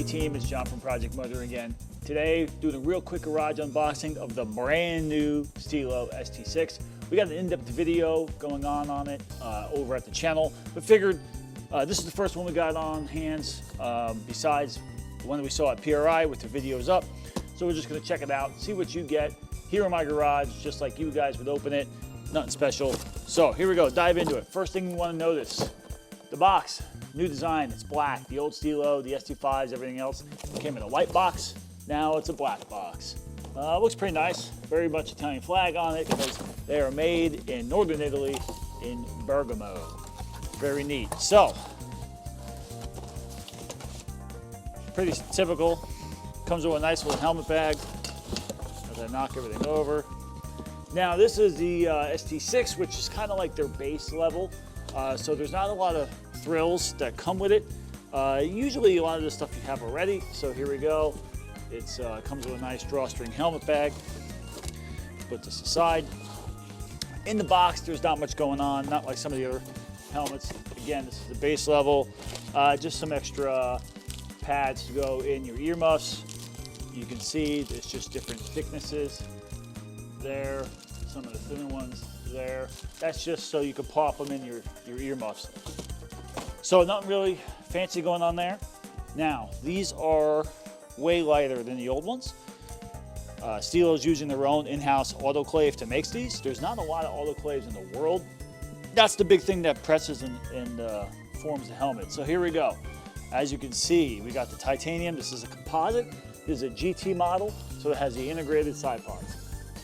team, it's John from Project Motor again. Today, doing a real quick garage unboxing of the brand new Stilo ST6. We got an in-depth video going on it over at the channel, but figured this is the first one we got on hands, besides the one that we saw at PRI with the videos up. So we're just gonna check it out, see what you get here in my garage, just like you guys would open it, nothing special. So here we go, dive into it. First thing we wanna notice, the box, new design, it's black. The old Stilo, the ST5s, everything else came in a white box. Now it's a black box. Looks pretty nice, very much Italian flag on it because they are made in Northern Italy in Bergamo. Very neat. So, pretty typical. Comes with a nice little helmet bag as I knock everything over. Now this is the ST6, which is kind of like their base level. So there's not a lot of thrills that come with it. Usually a lot of this stuff you have already. So here we go. It comes with a nice drawstring helmet bag. Put this aside. In the box, there's not much going on, not like some of the other helmets. Again, this is the base level. Just some extra pads to go in your earmuffs. You can see there's just different thicknesses there. Some of the thinner ones there. That's just so you can pop them in your earmuffs. So nothing really fancy going on there. Now, these are way lighter than the old ones. Stilo's using their own in-house autoclave to make these. There's not a lot of autoclaves in the world. That's the big thing that presses and forms the helmet. So here we go. As you can see, we got the titanium. This is a composite. This is a GT model, so it has the integrated side pods,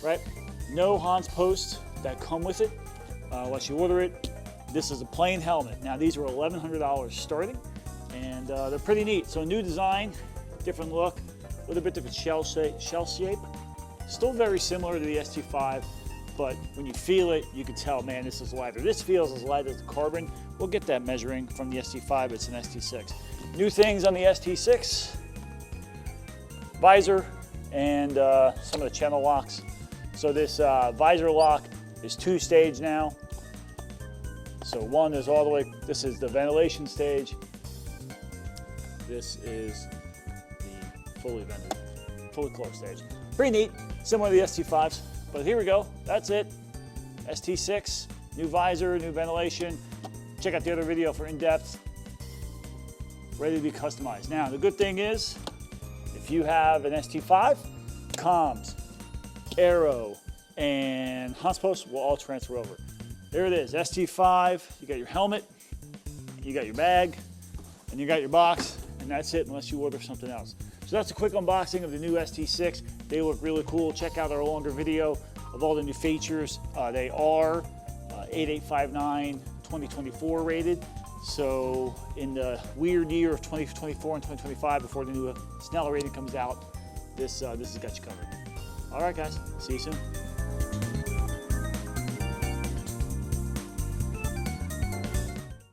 right? No Hans posts that come with it. Once you order it, this is a plain helmet. Now these are $1,100 starting, and they're pretty neat. So new design, different look, a little bit different shell shape. Still very similar to the ST5, but when you feel it, you can tell, man, this is lighter. This feels as light as the carbon. We'll get that measuring from the ST5, it's an ST6. New things on the ST6, visor and some of the channel locks. So this visor lock is two-stage now. So one is all the way, this is the ventilation stage. This is the fully closed stage. Pretty neat, similar to the ST5s, but here we go, that's it. ST6, new visor, new ventilation. Check out the other video for in-depth. Ready to be customized. Now, the good thing is, if you have an ST5, comms, aero, and Hans posts will all transfer over. There it is, ST5, you got your helmet, you got your bag, and you got your box, and that's it unless you order something else. So that's a quick unboxing of the new ST6. They look really cool. Check out our longer video of all the new features. They are 8859 2024 rated. So in the weird year of 2024 and 2025, before the new Snell rating comes out, this has got you covered. All right, guys, see you soon.